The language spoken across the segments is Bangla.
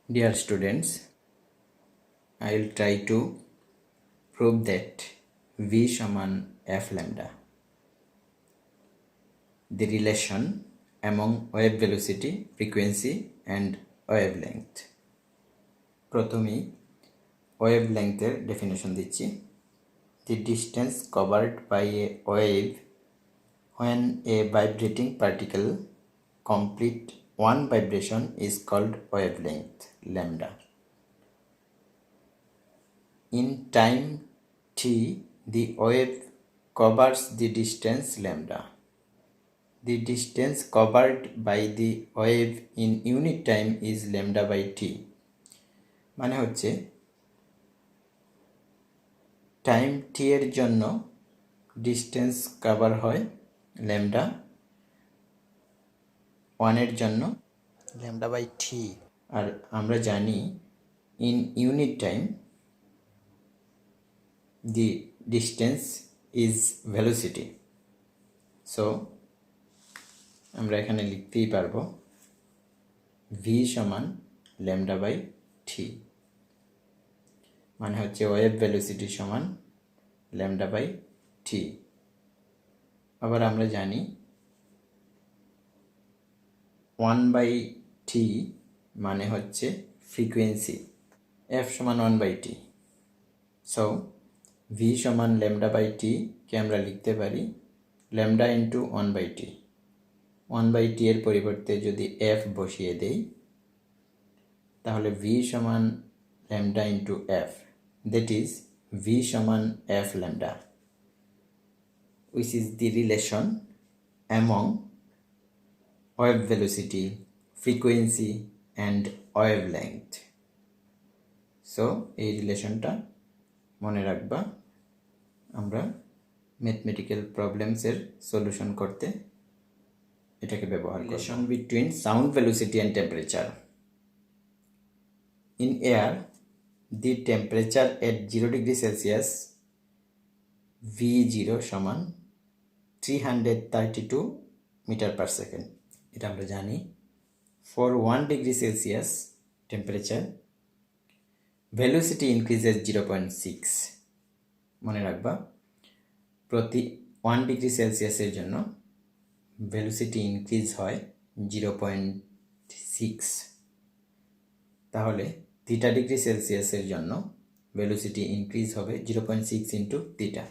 Dear students, I will try to prove that V সমান f lambda. The relation among wave velocity, frequency and wavelength. প্রথমেই wavelength এর definition দিচ্ছি. The distance covered by a wave when a vibrating particle complete one vibration is called wavelength lambda. In time t, the wave covers the distance lambda. The distance covered by the wave in unit time is lambda by t. মানে হচ্ছে টাইম t এর জন্য ডিস্টেন্স কভার হয় ল্যামডা, 1 এর জন্য ল্যামডা বাই t। আর আমরা জানি in unit time the distance is velocity. So আমরা এখানে লিখতেই পারবো v সমান lambda by t, মানে হচ্ছে ওয়েভ ভেলোসিটি সমান lambda by t। আবার আমরা জানি 1 by t মানে হচ্ছে ফ্রিকোয়েন্সি, f সমান 1 by t। সো v সমান lambda by t কে আমরা লিখতে পারি lambda into 1 by t। 1 by t এর পরিবর্তে যদি f বসিয়ে দেই তাহলে v সমান lambda into f, that is v সমান f lambda, which is the relation among wave velocity, frequency and wavelength. So এই রিলেশনটা মনে রাখবা আমরা ম্যাথমেটিক্যাল প্রবলেমসের সলিউশন করতে এটাকে ব্যবহার করব। Relation between sound velocity and temperature. In air the temperature at 0 degree Celsius V0 সমান 332 মিটার পার সেকেন্ড, এটা আমরা জানি। For 1 degree Celsius temperature velocity increases 0.6। মনে রাখবা প্রতি 1 ডিগ্রি সেলসিয়াসের জন্য ভেলোসিটি ইনক্রিজ হয় 0.6। তাহলে থিটা ডিগ্রি সেলসিয়াসের জন্য ভেলোসিটি ইনক্রিজ হবে 0.6 ইন্টু থিটা।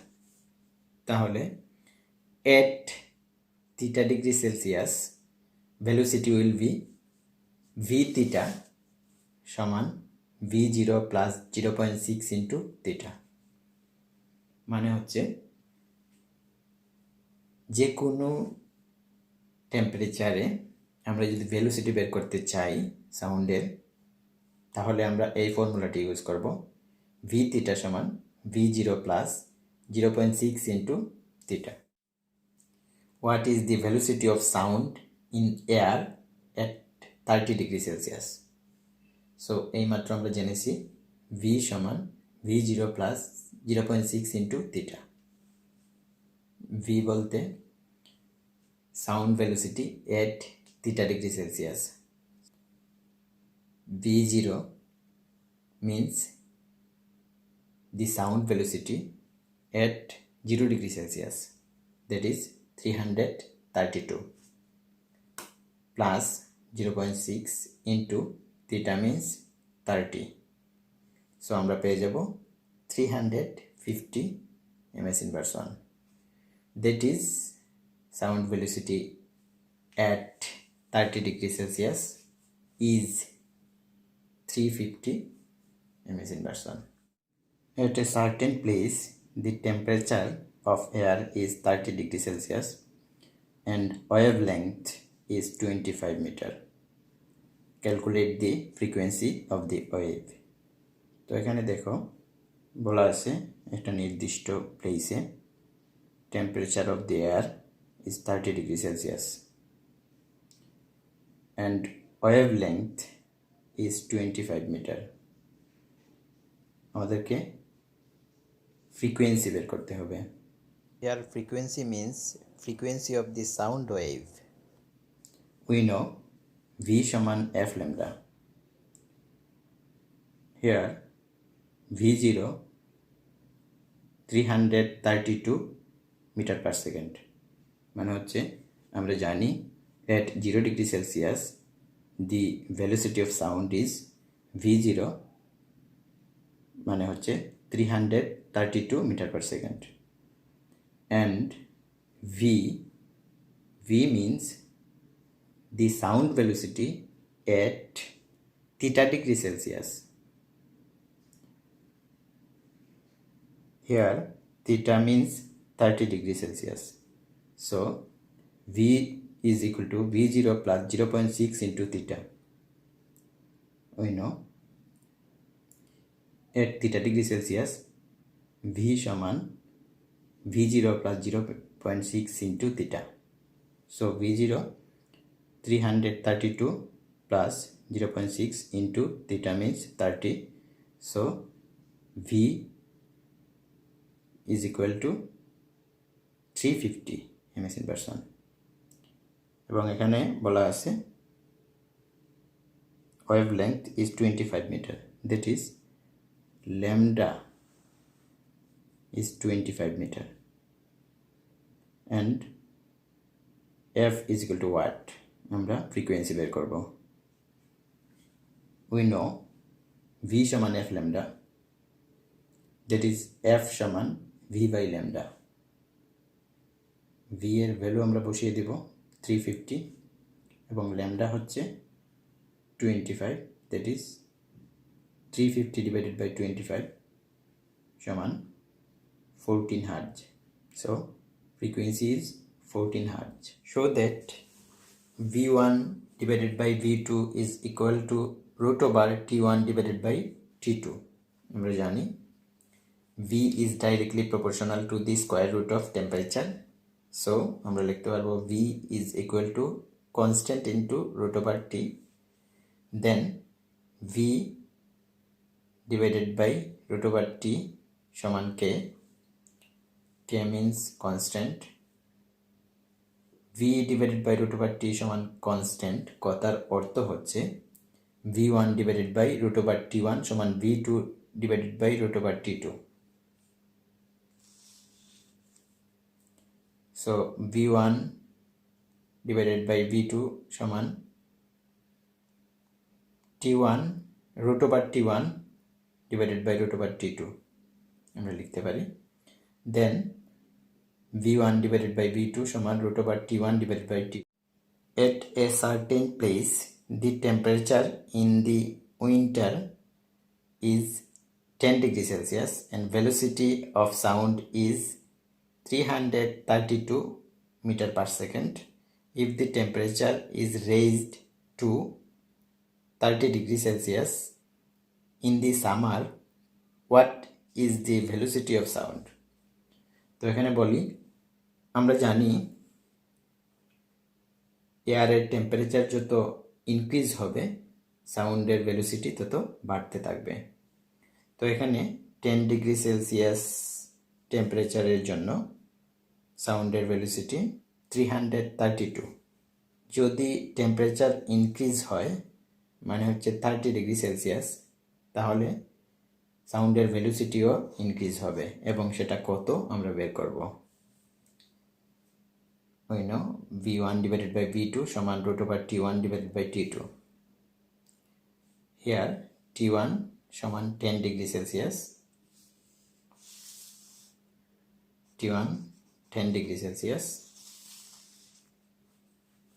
তাহলে at theta degree Celsius velocity will be v theta সমান V0 প্লাস 0.6 ইন্টু থিটা। মানে হচ্ছে যে কোনো টেম্পারেচারে আমরা যদি ভেলোসিটি বের করতে চাই সাউন্ডের, তাহলে আমরা এই ফর্মুলাটি ইউজ করব, ভি থিটা সমান V0 plus 0.6 into theta. What is the velocity of sound in air at 30 degree Celsius? So এইমাত্র আমরা জেনেছি v সমান V0 plus 0.6 into theta. v বলতে sound velocity at theta degree Celsius. V0 means the sound velocity at 0 degree Celsius, that is 332 plus 0.6 into theta means 30. So আমরা পেয়ে যাব 350 ms inverse 1, that is sound velocity at 30 degree Celsius is 350 ms inverse 1. At a certain place, the temperature of air is 30 degree Celsius and wavelength is 25 meter. Calculate the frequency of the wave. তো এখানে দেখো বলা আছে একটা নির্দিষ্ট প্লেসে temperature of the air is 30 degree Celsius and wavelength is 25 meter. আমাদেরকে ফ্রিকোয়েন্সি বের করতে হবে। Here frequency means frequency of the sound wave. We know V সমান f lambda here V0 332 metre per second, মানে হচ্ছে আমরা জানি at 0 degree Celsius the velocity of sound is V0 মানে হচ্ছে 332 metre per second, and V means the sound velocity at theta degree Celsius. Here theta means 30 degree Celsius. So V is equal to V0 plus 0.6 into theta. We know at theta degree Celsius V সমান V0 plus 0.6 into theta. So V0 332 plus 0.6 into theta means 30. So V is equal to 350 ms inversion. এবং এখানে বলা আছে wavelength is 25 meter, that is lambda is 25 meter and f is equal to what? আমরা frequency বের করব. We know v সমান f lambda, that is f সমান v by lambda. v এর ভ্যালু আমরা বসিয়ে দিব 350 এবং lambda হচ্ছে 25, that is 350 divided by 25 সমান 14 Hz. So frequency is 14 Hz. Show that V1 divided by V2 is equal to root over T1 divided by T2. আমরা জানি V is directly proportional to the square root of temperature. So আমরা লিখতে পারবো V is equal to constant into root over T. Then V divided by root over T সমান K. K means constant. V divided by root over T সমান constant, কথার অর্থ হচ্ছে V1 divided by root over T1 সমান V2 divided by root over T2. So V1 divided by V2 সমান T1 root over T1 divided by root over T2 আমরা লিখতে পারি. Then V1 divided by V2 সমান root over T1 divided by T2. At a certain place, the temperature in the winter is 10 degrees Celsius and velocity of sound is 332 meter per second. If the temperature is raised to 30 degrees Celsius in the summer, what is the velocity of sound? তো এখানে বলি আমরা জানি এয়ারের টেম্পারেচার যত ইনক্রিজ হবে সাউন্ডের ভেলোসিটি তত বাড়তে থাকবে. তো এখানে 10 ডিগ্রি সেলসিয়াস টেম্পারেচারের জন্য সাউন্ডের ভেলোসিটি 332. যদি টেম্পারেচার ইনক্রিজ হয় মানে হচ্ছে 30 ডিগ্রি সেলসিয়াস, তাহলে সাউন্ডের ভেলোসিটিও ইনক্রিজ হবে এবং সেটা কত আমরা বের করব. We know V1 divided by V2 সমান root over T1 divided by T2. Here T1 সমান 10 degree Celsius. T1 10 degree Celsius.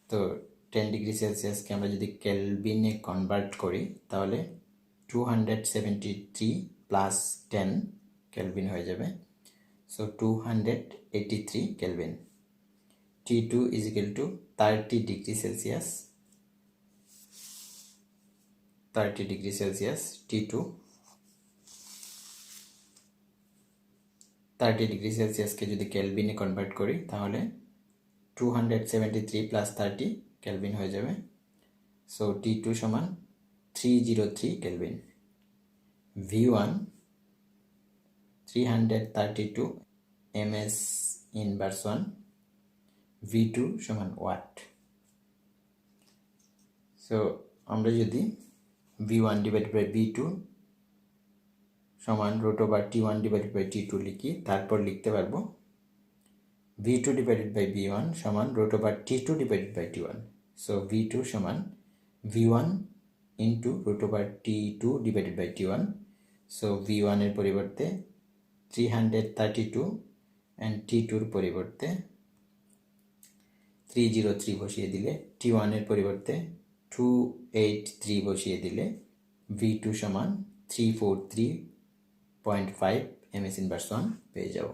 তো 10 ডিগ্রি সেলসিয়াসকে আমরা যদি কেলভিনে কনভার্ট করি তাহলে 273 প্লাস 10 কেলভিন হয়ে যাবে. So 283 kelvin. T2 is equal to 30 degree Celsius. 30 degree Celsius T2. 30 degree সেলসিয়াসকে যদি কেলভিনে কনভার্ট করি তাহলে 273 প্লাস 30 কেলভিন হয়ে যাবে. সো T2 সমান 303 kelvin. V1 332 ms inverse 1. V2 সমান ওয়াট. সো আমরা যদি V1 ডিভাইড বাই V2 সমান root over T1 divided by T2 লিখি, তারপর লিখতে পারবো V2 ডিভাইডেড বাই V1 সমান root over T2 divided by T1। So V2 সমান V1 into root over T2 divided by T1। So V1 এর পরিবর্তে 332 অ্যান্ড T2 পরিবর্তে 303 বসিয়ে দিলে, T1 এর পরিবর্তে 283 বসিয়ে দিলে V2 সমান 343.5 ms ইনভার্স 1 পেয়ে যাব।